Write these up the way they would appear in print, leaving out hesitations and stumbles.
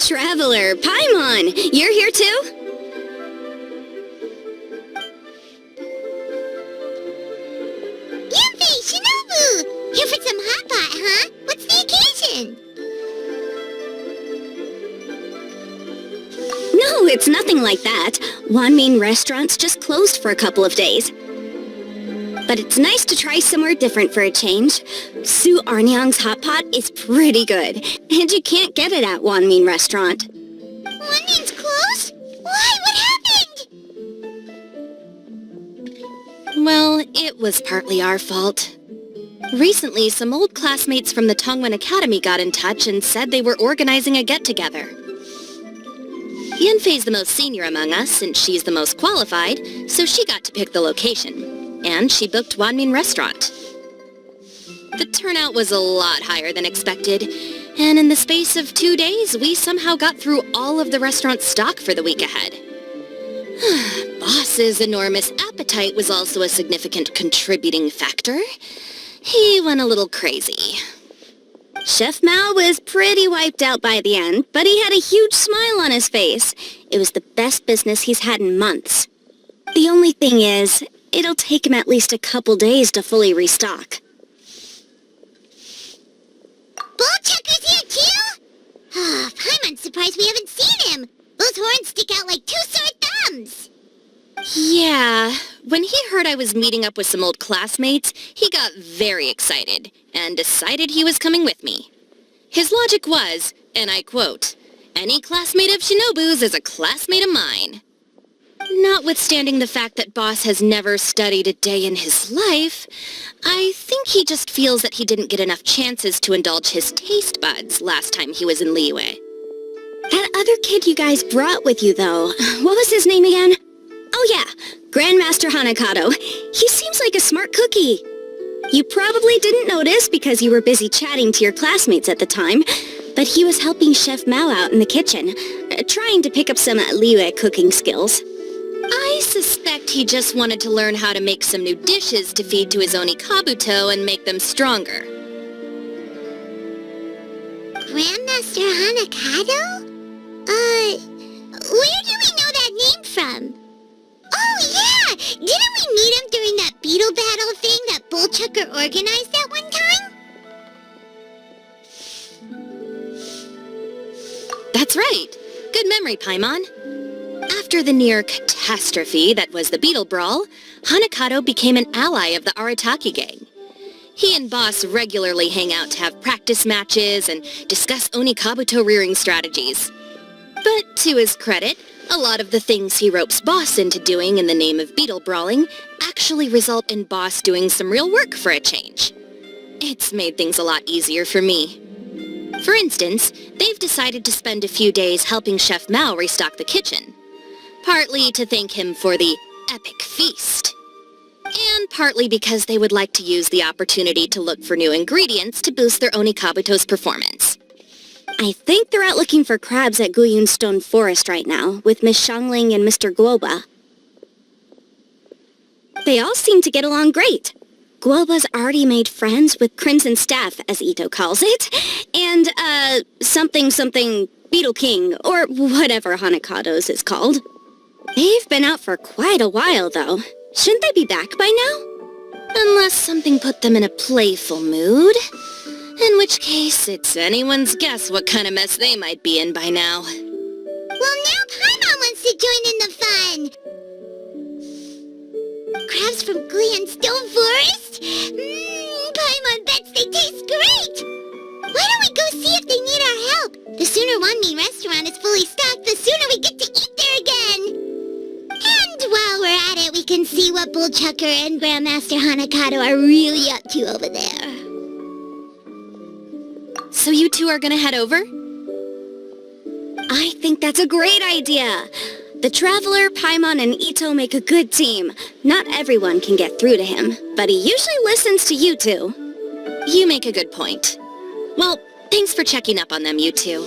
Traveler, Paimon, you're here too? Yuffie, Shinobu! Here for some hot pot, huh? What's the occasion? No, it's nothing like that. Wanmin Restaurant's just closed for a couple of days. But it's nice to try somewhere different for a change. Su Arnyang's hot pot is pretty good, and you can't get it at Wanmin Restaurant. Wanmin's closed? Why? What happened? Well, it was partly our fault. Recently, some old classmates from the Tongwen Academy got in touch and said they were organizing a get-together. Yanfei's the most senior among us, since she's the most qualified, so she got to pick the location. And she booked Wanmin Restaurant. The turnout was a lot higher than expected, and in the space of 2 days, we somehow got through all of the restaurant's stock for the week ahead. Boss's enormous appetite was also a significant contributing factor. He went a little crazy. Chef Mao was pretty wiped out by the end, but he had a huge smile on his face. It was the best business he's had in months. The only thing is, it'll take him at least a couple days to fully restock. Bullchucker's here too? Paimon's surprised we haven't seen him. Those horns stick out like two sore thumbs. Yeah, when he heard I was meeting up with some old classmates, he got very excited and decided he was coming with me. His logic was, and I quote, "Any classmate of Shinobu's is a classmate of mine." Notwithstanding the fact that Boss has never studied a day in his life, I think he just feels that he didn't get enough chances to indulge his taste buds last time he was in Liyue. That other kid you guys brought with you, though, what was his name again? Oh yeah, Grandmaster Hanakato. He seems like a smart cookie. You probably didn't notice because you were busy chatting to your classmates at the time, but he was helping Chef Mao out in the kitchen, trying to pick up some Liyue cooking skills. I suspect he just wanted to learn how to make some new dishes to feed to his Onikabuto and make them stronger. Grandmaster Hanakato? Where do we know that name from? Oh yeah! Didn't we meet him during that Beetle battle thing that Bullchucker organized at one time? That's right. Good memory, Paimon. After the near catastrophe that was the Beetle Brawl, Hanakato became an ally of the Arataki gang. He and Boss regularly hang out to have practice matches and discuss Onikabuto rearing strategies. But to his credit, a lot of the things he ropes Boss into doing in the name of Beetle Brawling actually result in Boss doing some real work for a change. It's made things a lot easier for me. For instance, they've decided to spend a few days helping Chef Mao restock the kitchen. Partly to thank him for the epic feast. And partly because they would like to use the opportunity to look for new ingredients to boost their Onikabuto's performance. I think they're out looking for crabs at Guyun Stone Forest right now, with Miss Shangling and Mr. Guoba. They all seem to get along great. Guoba's already made friends with Crimson Staff, as Ito calls it, and, something Beetle King, or whatever Hanakato's is called. They've been out for quite a while, though. Shouldn't they be back by now? Unless something put them in a playful mood. In which case, it's anyone's guess what kind of mess they might be in by now. Well, now Paimon wants to join in the fun! Crabs from Guyun Stone Forest? Paimon bets they taste great! Why don't we go see if they need our help? The sooner Wanmin Restaurant is fully stocked, the sooner we get to eat there again! And while we're at it, we can see what Bullchucker and Grandmaster Hanakato are really up to over there. So you two are gonna head over? I think that's a great idea. The Traveler, Paimon, and Ito make a good team. Not everyone can get through to him, but he usually listens to you two. You make a good point. Well, thanks for checking up on them, you two.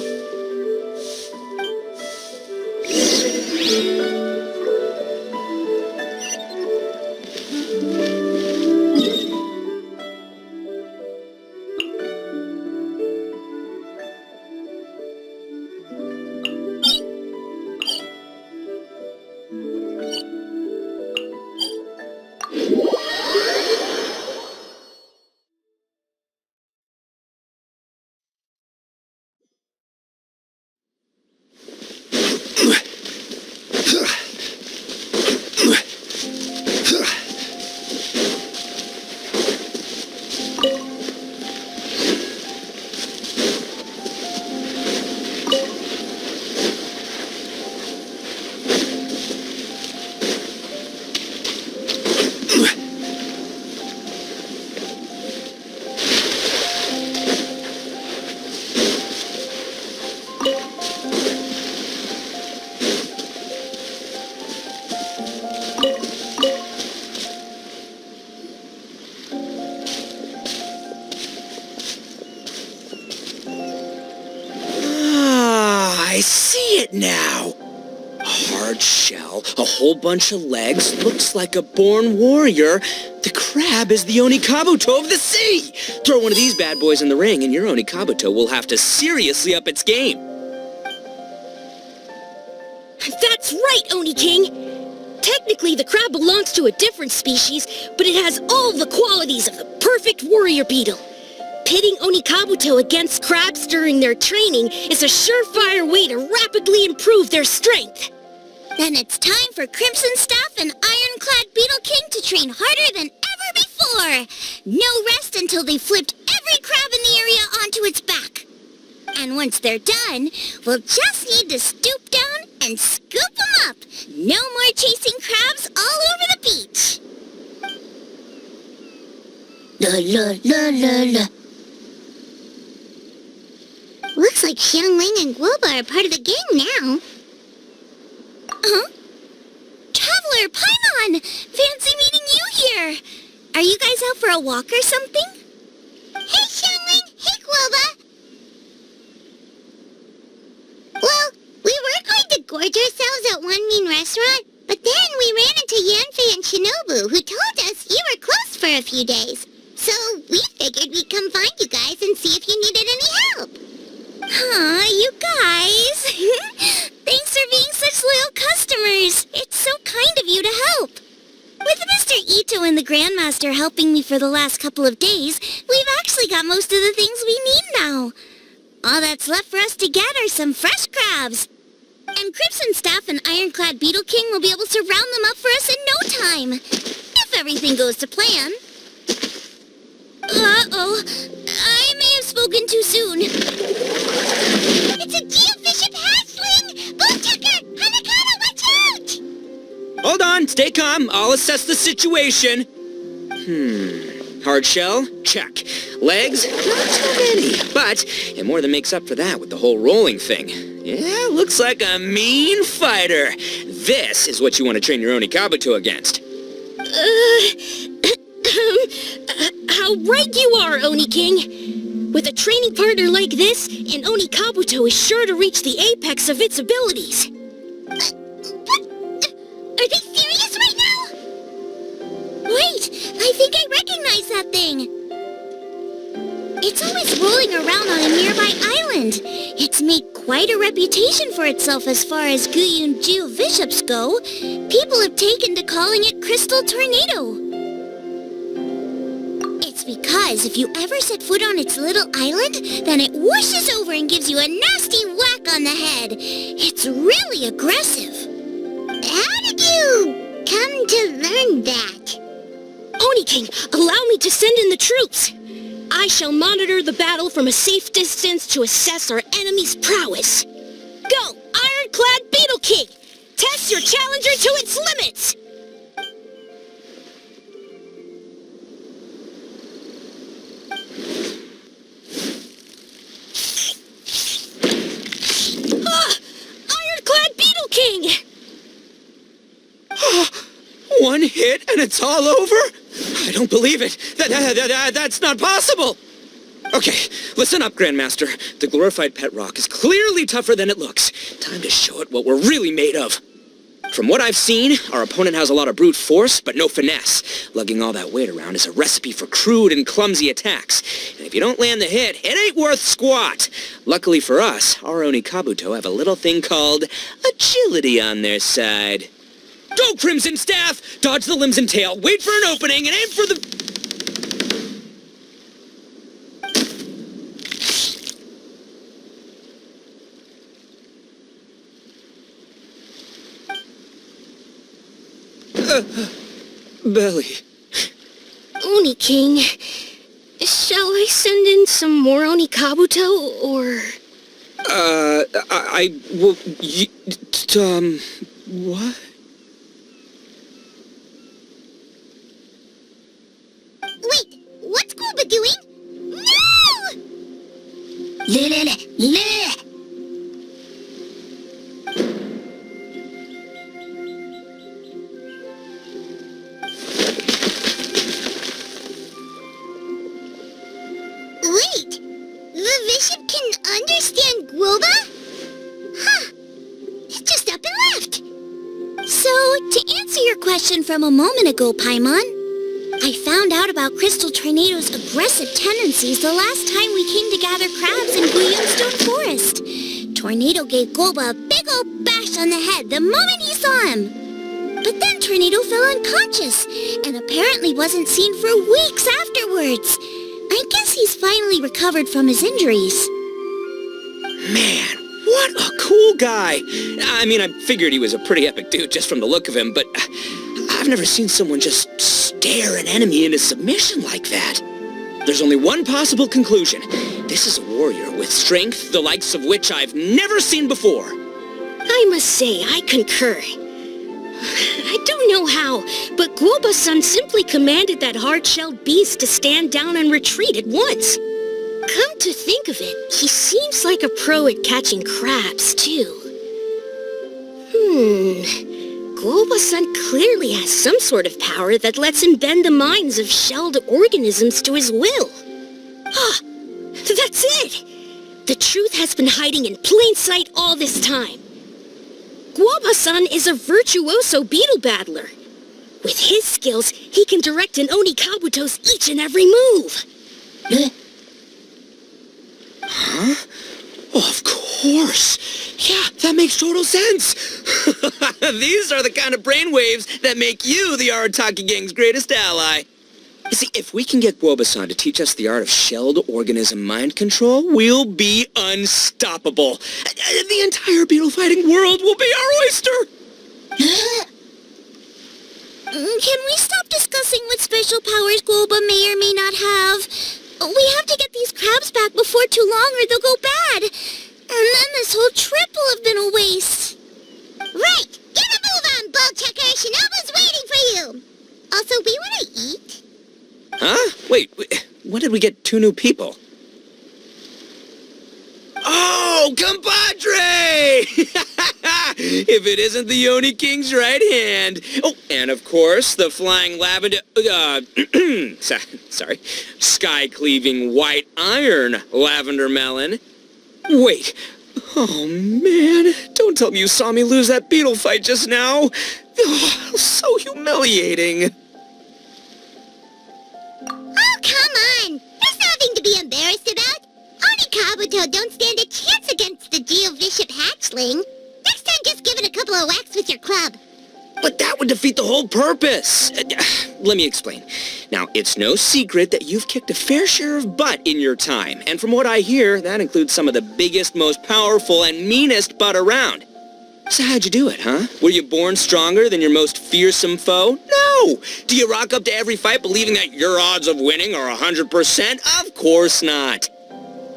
it now! A hard shell, a whole bunch of legs, looks like a born warrior. The crab is the Onikabuto of the sea! Throw one of these bad boys in the ring and your Onikabuto will have to seriously up its game. That's right, Oni King! Technically, the crab belongs to a different species, but it has all the qualities of the perfect warrior beetle. Pitting Onikabuto against crabs during their training is a surefire way to rapidly improve their strength. Then it's time for Crimson Staff and Ironclad Beetle King to train harder than ever before. No rest until they've flipped every crab in the area onto its back. And once they're done, we'll just need to stoop down and scoop them up. No more chasing crabs all over the beach. La la la la la. Looks like Xiangling and Guoba are part of the gang now. Huh? Traveler, Paimon! Fancy meeting you here! Are you guys out for a walk or something? Hey, Xiangling! Hey, Guoba! Well, we were going to gorge ourselves at one mean restaurant, but then we ran into Yanfei and Shinobu, who told us you were closed for a few days. So we figured we'd come find you guys and see if you needed any help. Aw, you guys! Thanks for being such loyal customers! It's so kind of you to help! With Mr. Ito and the Grandmaster helping me for the last couple of days, we've actually got most of the things we need now. All that's left for us to get are some fresh crabs. And Crimson Staff and Ironclad Beetle King will be able to round them up for us in no time. If everything goes to plan. Uh-oh. I may have spoken too soon. It's a geofiship hatchling! Bullchucker! Hanakata, watch out! Hold on, stay calm. I'll assess the situation. Hard shell? Check. Legs? Not too many. But it more than makes up for that with the whole rolling thing. Yeah, looks like a mean fighter. This is what you want to train your Onikabuto against. How right you are, Oni King! With a training partner like this, an Onikabuto is sure to reach the apex of its abilities. What? Are they serious right now? Wait, I think I recognize that thing. It's always rolling around on a nearby island. It's made quite a reputation for itself as far as Guyun geofiships go. People have taken to calling it Crystal Tornado. It's because if you ever set foot on its little island, then it whooshes over and gives you a nasty whack on the head. It's really aggressive. How did you come to learn that? Oni King, allow me to send in the troops. I shall monitor the battle from a safe distance to assess our enemy's prowess. Go, Ironclad Beetle King! Test your challenger to its limits! Ironclad Beetle King! One hit and it's all over? I don't believe it. That's not possible. Okay, listen up, Grandmaster. The glorified pet rock is clearly tougher than it looks. Time to show it what we're really made of. From what I've seen, our opponent has a lot of brute force, but no finesse. Lugging all that weight around is a recipe for crude and clumsy attacks. And if you don't land the hit, it ain't worth squat. Luckily for us, our Onikabuto have a little thing called agility on their side. Go, Crimson Staff! Dodge the limbs and tail, wait for an opening, and aim for the... belly. Oni King, shall I send in some more Onikabuto, or... What? Wait, what's Guoba doing? No! Wait, the bishop can understand Guoba? Huh, answer your question from a moment ago, Paimon. I found out about Crystal Tornado's aggressive tendencies the last time we came to gather crabs in Bluestone Forest. Tornado gave Golba a big old bash on the head the moment he saw him. But then Tornado fell unconscious and apparently wasn't seen for weeks afterwards. I guess he's finally recovered from his injuries. Man, what a cool guy. I mean, I figured he was a pretty epic dude just from the look of him, but I've never seen someone just stare an enemy into submission like that. There's only one possible conclusion. This is a warrior with strength the likes of which I've never seen before. I must say, I concur. I don't know how, but Guoba-san simply commanded that hard-shelled beast to stand down and retreat at once. Come to think of it, he seems like a pro at catching crabs, too. Guoba-san clearly has some sort of power that lets him bend the minds of shelled organisms to his will. Ah, that's it! The truth has been hiding in plain sight all this time. Guoba-san is a virtuoso beetle battler. With his skills, he can direct an Onikabuto's each and every move. Huh? Oh, of course. Yeah, that makes total sense. These are the kind of brainwaves that make you the Arataki gang's greatest ally. You see, if we can get Guoba-san to teach us the art of shelled organism mind control, we'll be unstoppable. The entire beetle fighting world will be our oyster. Can we stop discussing what special powers Guoba may or may not have? We have to get these crabs back before too long or they'll go bad. And then this whole trip will have been a waste. Right! Get a move on, Bullchecker! Shinobu's waiting for you! Also, we want to eat? Huh? Wait, when did we get 2 new people? Oh, compadre! If it isn't the Oni King's right hand. Oh, and of course, the flying lavender... sorry. Sky-cleaving white iron lavender melon. Wait. Oh, man. Don't tell me you saw me lose that beetle fight just now. Oh, so humiliating. Oh, come on! There's nothing to be embarrassed about. Onikabuto don't stand a chance against the Geovishap hatchling. Next time, just give it a couple of whacks with your club. But that would defeat the whole purpose. Let me explain. Now, it's no secret that you've kicked a fair share of butt in your time. And from what I hear, that includes some of the biggest, most powerful, and meanest butt around. So how'd you do it, huh? Were you born stronger than your most fearsome foe? No! Do you rock up to every fight believing that your odds of winning are 100%? Of course not.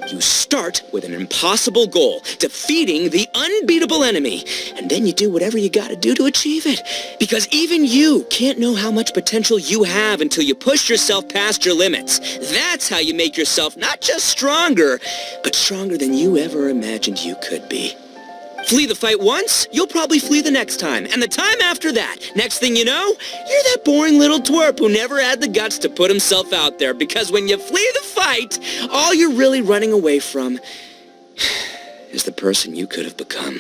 You start with an impossible goal, defeating the unbeatable enemy, and then you do whatever you gotta do to achieve it. Because even you can't know how much potential you have until you push yourself past your limits. That's how you make yourself not just stronger, but stronger than you ever imagined you could be. Flee the fight once, you'll probably flee the next time, and the time after that. Next thing you know, you're that boring little twerp who never had the guts to put himself out there, because when you flee the fight, all you're really running away from is the person you could have become.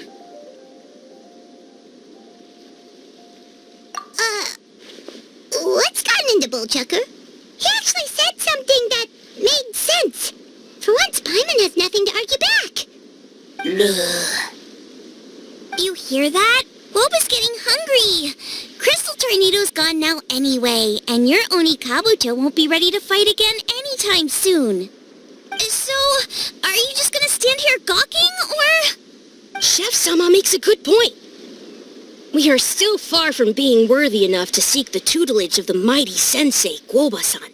What's gotten into Bullchucker? He actually said something that made sense. For once, Paimon has nothing to argue back. You hear that? Boba's getting hungry. Crystal Tornado's gone now anyway, and your Onikabuto won't be ready to fight again anytime soon. So, are you just gonna stand here gawking, or...? Chef-sama makes a good point. We are still far from being worthy enough to seek the tutelage of the mighty sensei, Guoba-san.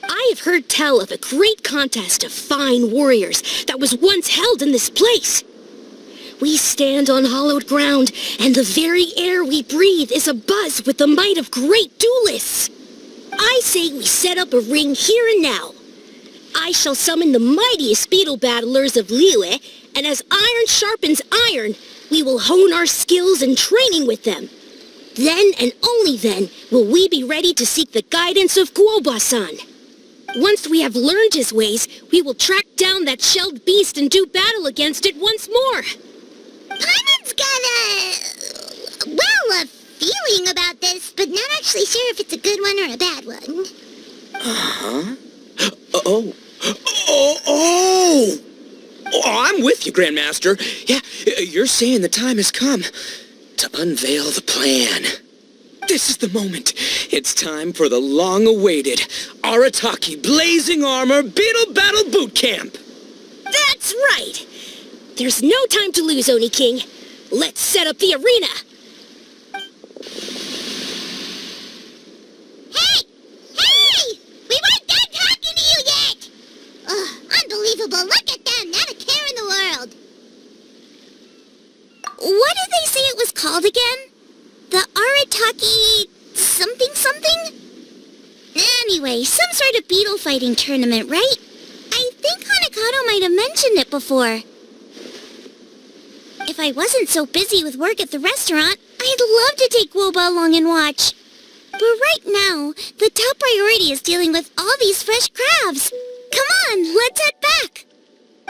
I have heard tell of a great contest of fine warriors that was once held in this place. We stand on hallowed ground, and the very air we breathe is abuzz with the might of great duelists. I say we set up a ring here and now. I shall summon the mightiest beetle battlers of Liyue, and as iron sharpens iron, we will hone our skills and training with them. Then and only then will we be ready to seek the guidance of Guoba-san. Once we have learned his ways, we will track down that shelled beast and do battle against it once more. Paimon's got a feeling about this, but not actually sure if it's a good one or a bad one. Uh-huh. Oh, I'm with you, Grandmaster. Yeah, you're saying the time has come to unveil the plan. This is the moment. It's time for the long-awaited Arataki Blazing Armor Beetle Battle Boot Camp. That's right! There's no time to lose, Oni King. Let's set up the arena! Hey! We weren't done talking to you yet! Ugh, unbelievable. Look at them. Not a care in the world. What did they say it was called again? The Arataki something? Anyway, some sort of beetle fighting tournament, right? I think Onikabuto might have mentioned it before. If I wasn't so busy with work at the restaurant, I'd love to take Woba along and watch. But right now, the top priority is dealing with all these fresh crabs. Come on, let's head back.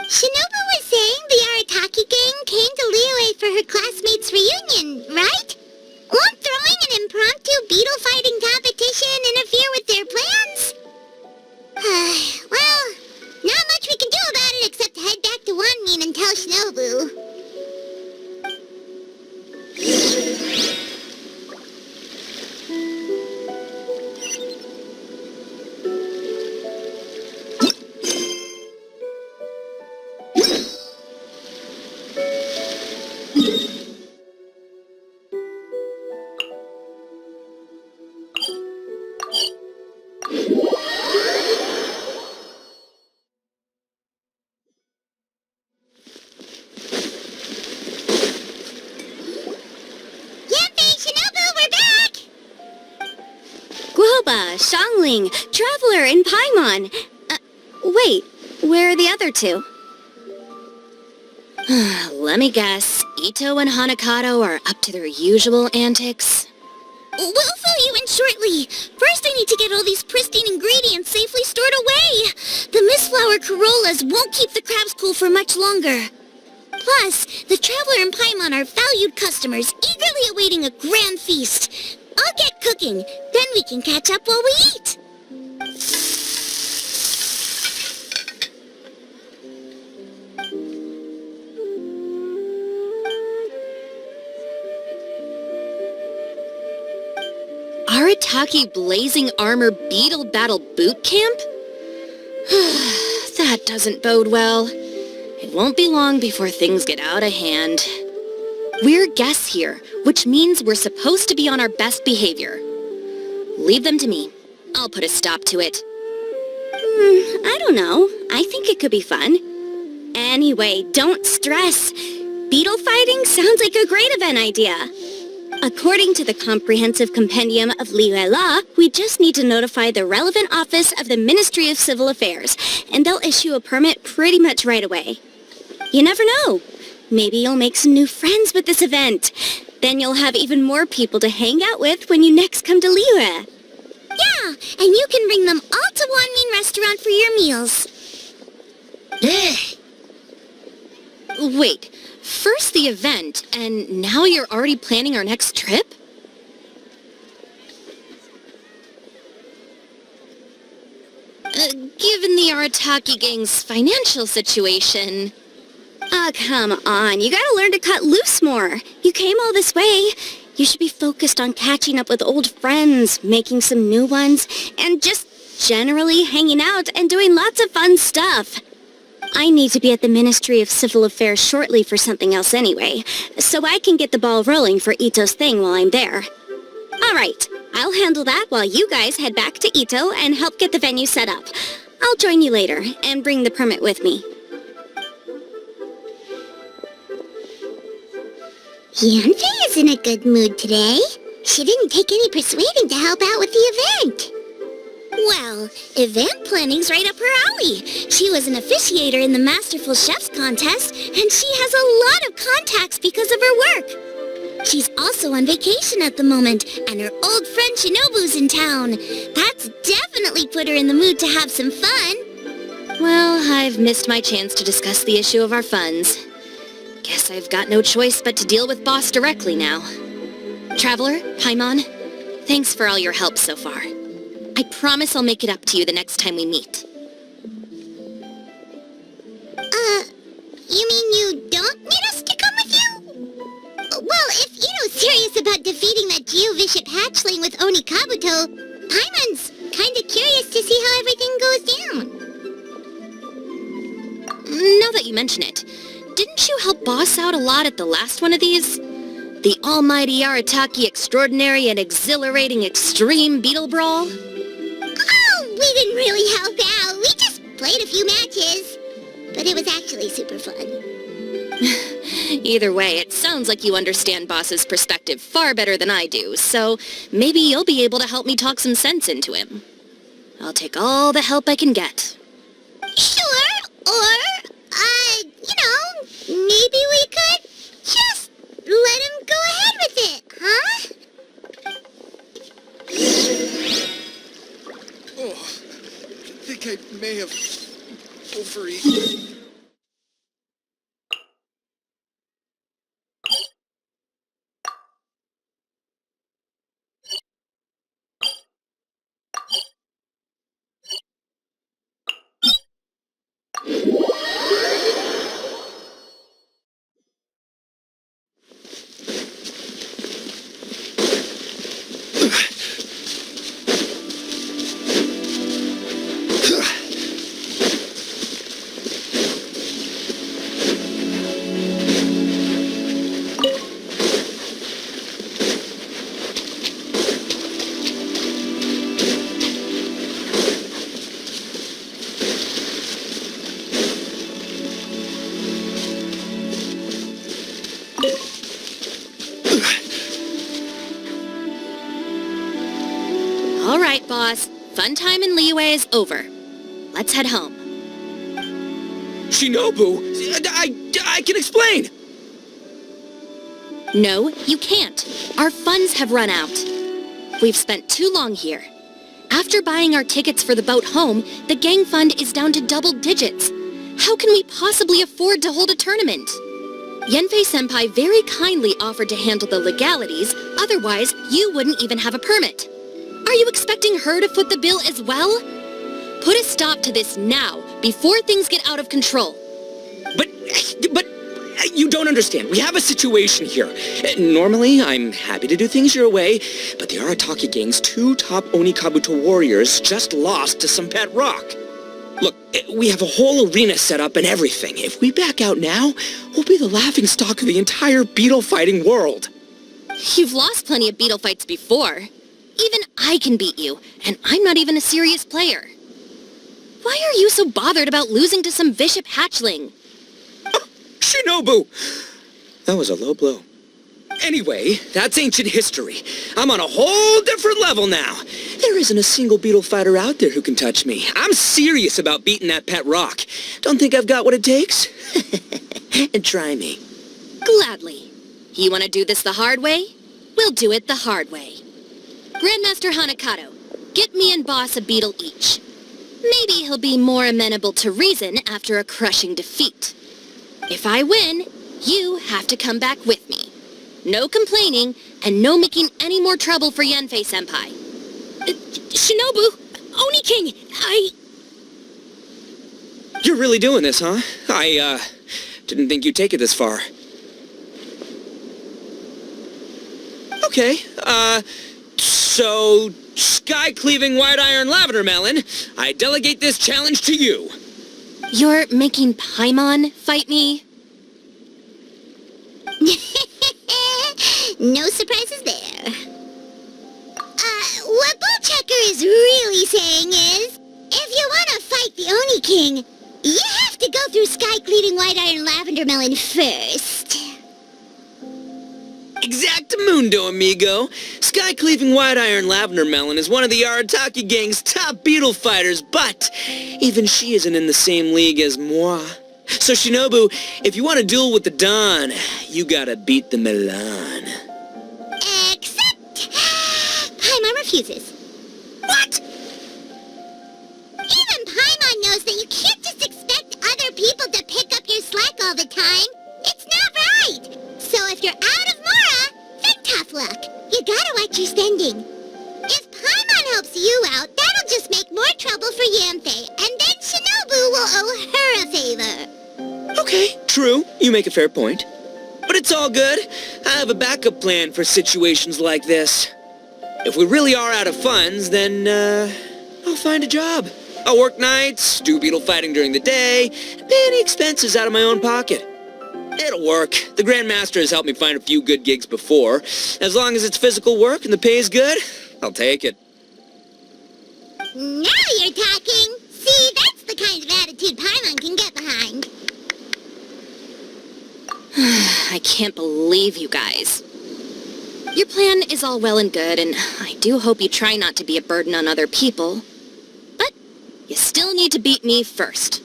Shinobu was saying the Arataki gang came to Liyue for her classmates' reunion, right? Won't throwing an impromptu beetle fighting competition interfere with their plans? Well, not much we can do about it except head back to Wanmin and tell Shinobu. Shangling, Traveler, and Paimon. Wait, where are the other two? Let me guess. Ito and Hanakato are up to their usual antics? We'll fill you in shortly. First, I need to get all these pristine ingredients safely stored away. The mistflower corollas won't keep the crabs cool for much longer. Plus, the Traveler and Paimon are valued customers, eagerly awaiting a grand feast. I'll get cooking, then we can catch up while we eat. Arataki Blazing Armor Beetle Battle Boot Camp? That doesn't bode well. It won't be long before things get out of hand. We're guests here, which means we're supposed to be on our best behavior. Leave them to me. I'll put a stop to it. I don't know. I think it could be fun. Anyway, don't stress. Beetle fighting sounds like a great event idea. According to the Comprehensive Compendium of Liyue Law, we just need to notify the relevant office of the Ministry of Civil Affairs, and they'll issue a permit pretty much right away. You never know. Maybe you'll make some new friends with this event. Then you'll have even more people to hang out with when you next come to Liyue. Yeah, and you can bring them all to Wanmin Restaurant for your meals. Wait, first the event, and now you're already planning our next trip? Given the Arataki gang's financial situation... Oh, come on. You gotta learn to cut loose more. You came all this way. You should be focused on catching up with old friends, making some new ones, and just generally hanging out and doing lots of fun stuff. I need to be at the Ministry of Civil Affairs shortly for something else anyway, so I can get the ball rolling for Ito's thing while I'm there. All right, I'll handle that while you guys head back to Ito and help get the venue set up. I'll join you later and bring the permit with me. Yanfei is in a good mood today. She didn't take any persuading to help out with the event. Well, event planning's right up her alley. She was an officiator in the Masterful Chefs contest, and she has a lot of contacts because of her work. She's also on vacation at the moment, and her old friend Shinobu's in town. That's definitely put her in the mood to have some fun. Well, I've missed my chance to discuss the issue of our funds. Guess I've got no choice but to deal with Boss directly now. Traveler, Paimon, thanks for all your help so far. I promise I'll make it up to you the next time we meet. You mean you don't need us to come with you? Well, if you're serious about defeating that Geovishap hatchling with Onikabuto, Paimon's kinda curious to see how everything goes down. Now that you mention it, didn't you help Boss out a lot at the last one of these? The almighty Arataki extraordinary and exhilarating extreme Beetle Brawl? Oh, we didn't really help out. We just played a few matches. But it was actually super fun. Either way, it sounds like you understand Boss's perspective far better than I do, so maybe you'll be able to help me talk some sense into him. I'll take all the help I can get. Sure, or, maybe we could just let him go ahead with it, huh? Oh, I think I may have overeaten. All right, Boss. Fun time in Liyue is over. Let's head home. Shinobu, I can explain. No, you can't. Our funds have run out. We've spent too long here. After buying our tickets for the boat home, the gang fund is down to double digits. How can we possibly afford to hold a tournament? Yenfei-senpai very kindly offered to handle the legalities, otherwise you wouldn't even have a permit. Are you expecting her to foot the bill as well? Put a stop to this now, before things get out of control. But you don't understand. We have a situation here. Normally, I'm happy to do things your way, but the Arataki gang's 2 top Onikabuto warriors just lost to some pet rock. Look, we have a whole arena set up and everything. If we back out now, we'll be the laughingstock of the entire beetle fighting world. You've lost plenty of beetle fights before. Even I can beat you, and I'm not even a serious player. Why are you so bothered about losing to some Bishop hatchling? Shinobu! That was a low blow. Anyway, that's ancient history. I'm on a whole different level now. There isn't a single beetle fighter out there who can touch me. I'm serious about beating that pet rock. Don't think I've got what it takes? And try me. Gladly. You want to do this the hard way? We'll do it the hard way. Grandmaster Hanakato, get me and Boss a beetle each. Maybe he'll be more amenable to reason after a crushing defeat. If I win, you have to come back with me. No complaining, and no making any more trouble for Yenfei-senpai. Shinobu! Oni King! You're really doing this, huh? I didn't think you'd take it this far. Okay, so, sky-cleaving white iron lavender melon, I delegate this challenge to you. You're making Paimon fight me? No surprises there. What Bullchecker is really saying is, if you want to fight the Oni King, you have to go through sky-cleaving white iron lavender melon first. Exactamundo, amigo. Sky-cleaving white iron lavender melon is one of the Arataki gang's top beetle fighters, but even she isn't in the same league as moi. So Shinobu, if you want to duel with the Don, you gotta beat the Milan. Except... Paimon refuses. What? Even Paimon knows that you can't just expect other people to pick up your slack all the time. It's not luck. You gotta watch your spending. If Paimon helps you out, that'll just make more trouble for Yamfei, and then Shinobu will owe her a favor. Okay, true. You make a fair point. But it's all good. I have a backup plan for situations like this. If we really are out of funds, then, I'll find a job. I'll work nights, do beetle fighting during the day, and pay any expenses out of my own pocket. It'll work. The Grandmaster has helped me find a few good gigs before. As long as it's physical work and the pay is good, I'll take it. Now you're talking! See, that's the kind of attitude Paimon can get behind. I can't believe you guys. Your plan is all well and good, and I do hope you try not to be a burden on other people. But you still need to beat me first.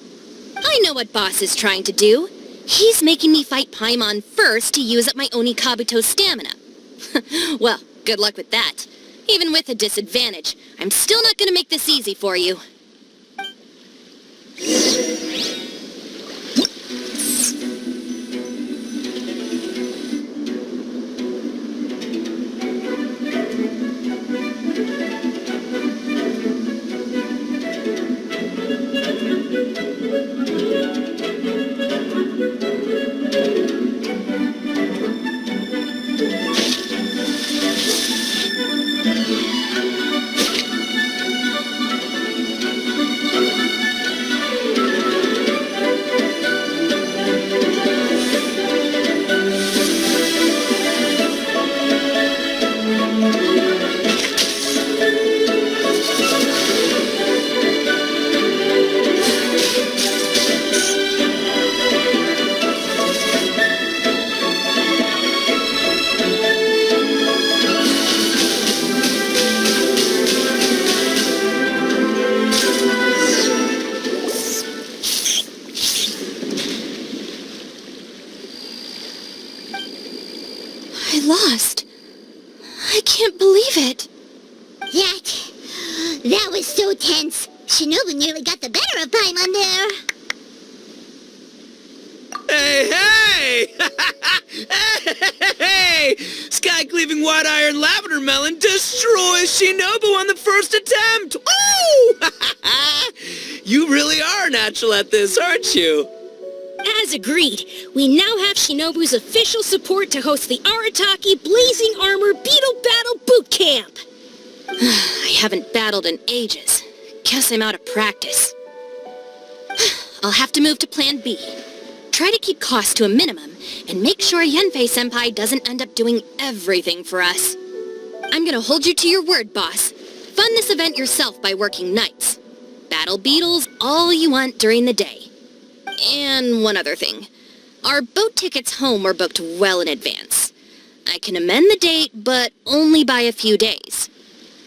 I know what Boss is trying to do. He's making me fight Paimon first to use up my Onikabuto stamina. Well, good luck with that. Even with a disadvantage, I'm still not gonna make this easy for you. Lost. I can't believe it. That was so tense. Shinobu nearly got the better of Paimon there. Hey! Hey! Sky-cleaving white iron lavender melon destroys Shinobu on the first attempt! Ooh! You really are natural at this, aren't you? As agreed, we now have Shinobu's official support to host the Arataki Blazing Armor Beetle Battle Boot Camp. I haven't battled in ages. Guess I'm out of practice. I'll have to move to Plan B. Try to keep costs to a minimum, and make sure Yenfei-senpai doesn't end up doing everything for us. I'm gonna hold you to your word, boss. Fund this event yourself by working nights. Battle beetles all you want during the day. And one other thing. Our boat tickets home were booked well in advance. I can amend the date, but only by a few days.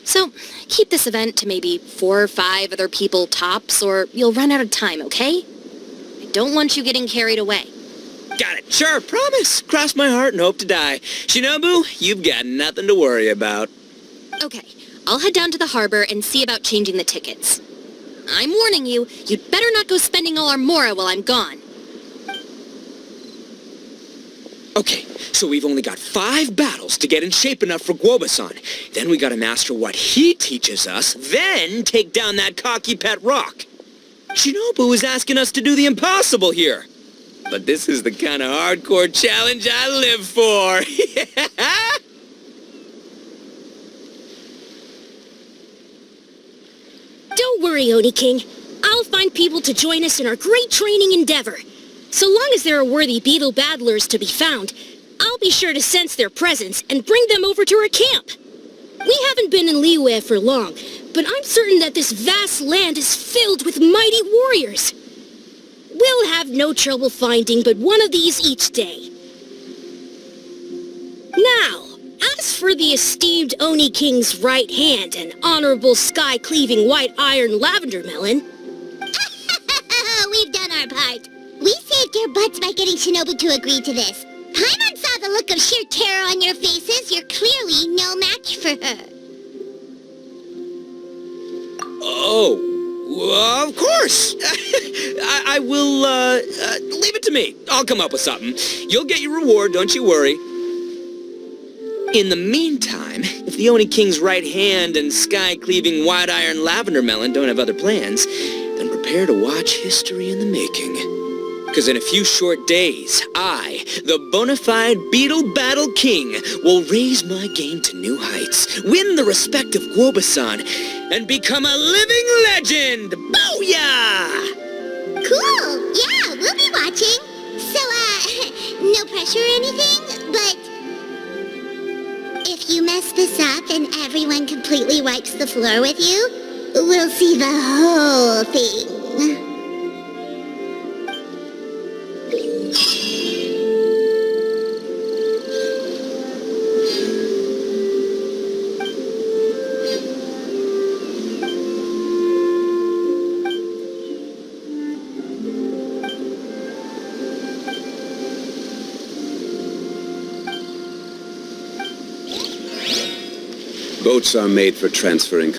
So, keep this event to maybe 4 or 5 other people tops, or you'll run out of time, okay? I don't want you getting carried away. Got it. Sure, promise. Cross my heart and hope to die. Shinobu, you've got nothing to worry about. Okay, I'll head down to the harbor and see about changing the tickets. I'm warning you, you'd better not go spending all our mora while I'm gone. Okay, so we've only got 5 battles to get in shape enough for Guoba-san. Then we gotta master what he teaches us, then take down that cocky pet rock. Shinobu is asking us to do the impossible here. But this is the kind of hardcore challenge I live for. Don't worry, Oni King. I'll find people to join us in our great training endeavor. So long as there are worthy beetle battlers to be found, I'll be sure to sense their presence and bring them over to our camp. We haven't been in Liyue for long, but I'm certain that this vast land is filled with mighty warriors. We'll have no trouble finding but one of these each day. Now, as for the esteemed Oni King's right hand and honorable sky-cleaving white iron lavender melon... We've done our part. We saved your butts by getting Shinobu to agree to this. Paimon saw the look of sheer terror on your faces. You're clearly no match for her. Oh, well, of course. I will, leave it to me. I'll come up with something. You'll get your reward, don't you worry. In the meantime, if the Oni King's right hand and sky-cleaving wide-iron lavender melon don't have other plans, then prepare to watch history in the making. Because in a few short days, I, the bona fide Beetle Battle King, will raise my game to new heights, win the respect of Guoba-san, and become a living legend! Booyah! Cool! Yeah, we'll be watching. So, no pressure or anything, but if you mess this up and everyone completely wipes the floor with you, we'll see the whole thing. Boats are made for transferring